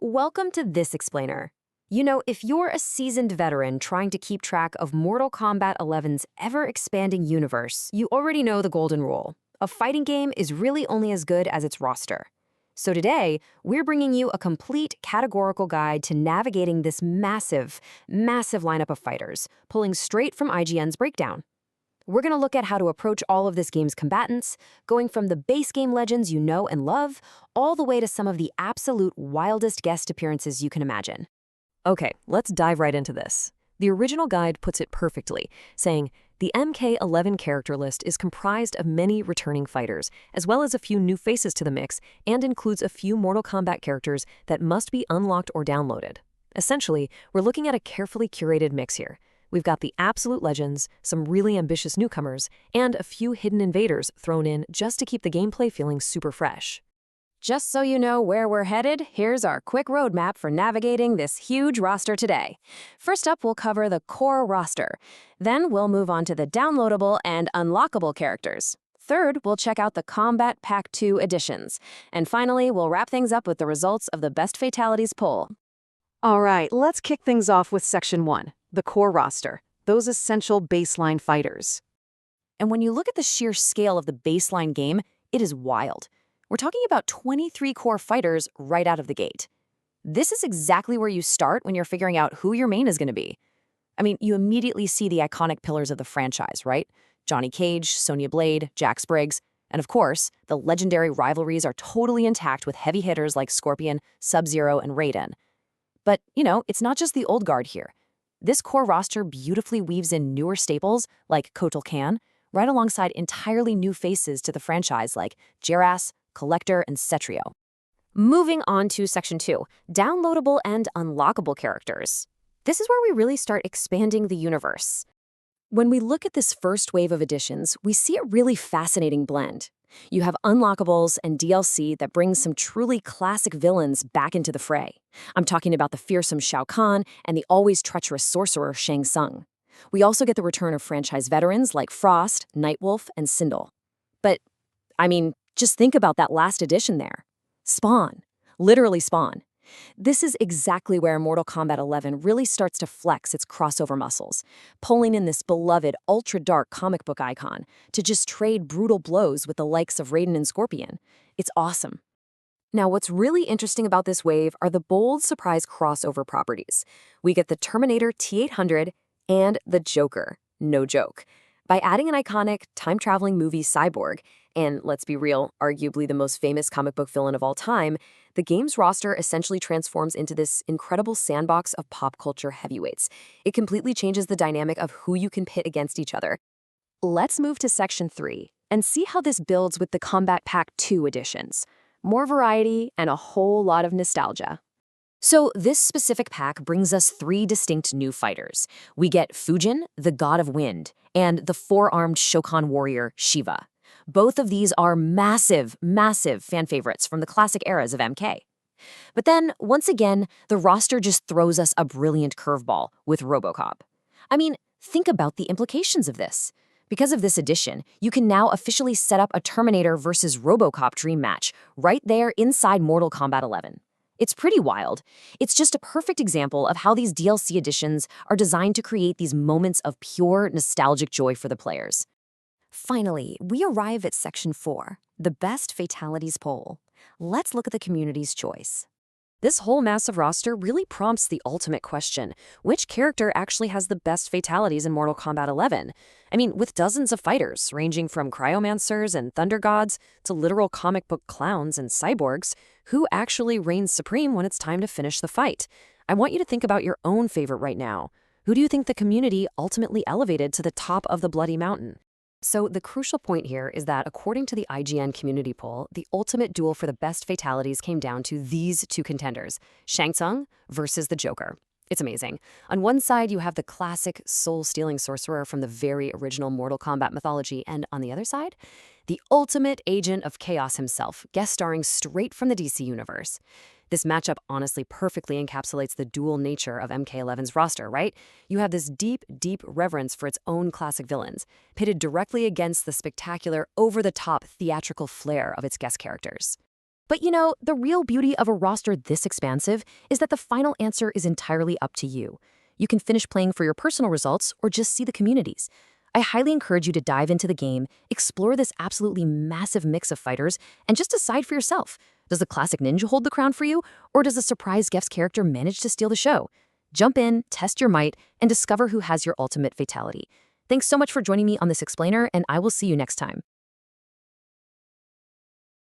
Welcome to this explainer. If you're a seasoned veteran trying to keep track of Mortal Kombat 11's ever-expanding universe, you already know the golden rule. A fighting game is really only as good as its roster. So today, we're bringing you a complete categorical guide to navigating this massive lineup of fighters, pulling straight from IGN's breakdown. We're going to look at how to approach all of this game's combatants, going from the base game legends you know and love, all the way to some of the absolute wildest guest appearances you can imagine. Okay, let's dive right into this. The original guide puts it perfectly, saying, the MK11 character list is comprised of many returning fighters, as well as a few new faces to the mix, and includes a few Mortal Kombat characters that must be unlocked or downloaded. Essentially, we're looking at a carefully curated mix here. We've got the absolute legends, some really ambitious newcomers, and a few hidden invaders thrown in just to keep the gameplay feeling super fresh. Just so you know where we're headed, here's our quick roadmap for navigating this huge roster today. First up, we'll cover the core roster. Then we'll move on to the downloadable and unlockable characters. Third, we'll check out the Combat Pack 2 editions. And finally, we'll wrap things up with the results of the Best Fatalities poll. All right, let's kick things off with Section 1, the core roster, those essential baseline fighters. And when you look at the sheer scale of the baseline game, it is wild. We're talking about 23 core fighters right out of the gate. This is exactly where you start when you're figuring out who your main is going to be. I mean, you immediately see the iconic pillars of the franchise, right? Johnny Cage, Sonya Blade, Jax Briggs, and of course, the legendary rivalries are totally intact with heavy hitters like Scorpion, Sub-Zero, and Raiden. But, it's not just the old guard here. This core roster beautifully weaves in newer staples like Kotal Kahn, right alongside entirely new faces to the franchise like Jerass, Collector, and Cetrio. Moving on to Section 2, downloadable and unlockable characters. This is where we really start expanding the universe. When we look at this first wave of additions, we see a really fascinating blend. You have unlockables and DLC that bring some truly classic villains back into the fray. I'm talking about the fearsome Shao Kahn and the always treacherous sorcerer Shang Tsung. We also get the return of franchise veterans like Frost, Nightwolf, and Sindel. But, just think about that last addition there. Spawn. Literally Spawn. This is exactly where Mortal Kombat 11 really starts to flex its crossover muscles, pulling in this beloved ultra-dark comic book icon to just trade brutal blows with the likes of Raiden and Scorpion. It's awesome. Now, what's really interesting about this wave are the bold surprise crossover properties. We get the Terminator T-800 and the Joker. No joke. By adding an iconic, time-traveling movie Cyborg, and let's be real, arguably the most famous comic book villain of all time, the game's roster essentially transforms into this incredible sandbox of pop culture heavyweights. It completely changes the dynamic of who you can pit against each other. Let's move to Section 3 and see how this builds with the Combat Pack 2 editions. More variety and a whole lot of nostalgia. So this specific pack brings us 3 distinct new fighters. We get Fujin, the God of Wind, and the 4-armed Shokan warrior Shiva. Both of these are massive fan favorites from the classic eras of MK. But then, once again, the roster just throws us a brilliant curveball with RoboCop. Think about the implications of this. Because of this addition, you can now officially set up a Terminator versus RoboCop dream match right there inside Mortal Kombat 11. It's pretty wild. It's just a perfect example of how these DLC additions are designed to create these moments of pure nostalgic joy for the players. Finally, we arrive at Section 4, the Best Fatalities poll. Let's look at the community's choice. This whole massive roster really prompts the ultimate question: which character actually has the best fatalities in Mortal Kombat 11? With dozens of fighters, ranging from cryomancers and thunder gods to literal comic book clowns and cyborgs, who actually reigns supreme when it's time to finish the fight? I want you to think about your own favorite right now. Who do you think the community ultimately elevated to the top of the Bloody Mountain? So the crucial point here is that according to the IGN community poll, the ultimate duel for the best fatalities came down to these 2 contenders, Shang Tsung versus the Joker. It's amazing. On one side, you have the classic soul-stealing sorcerer from the very original Mortal Kombat mythology, and on the other side, the ultimate agent of chaos himself, guest starring straight from the DC universe. This matchup honestly perfectly encapsulates the dual nature of MK11's roster, right? You have this deep reverence for its own classic villains, pitted directly against the spectacular, over-the-top theatrical flair of its guest characters. But the real beauty of a roster this expansive is that the final answer is entirely up to you. You can finish playing for your personal results or just see the communities. I highly encourage you to dive into the game, explore this absolutely massive mix of fighters, and just decide for yourself. Does the classic ninja hold the crown for you, or does a surprise Gef's character manage to steal the show? Jump in, test your might, and discover who has your ultimate fatality. Thanks so much for joining me on this explainer, and I will see you next time.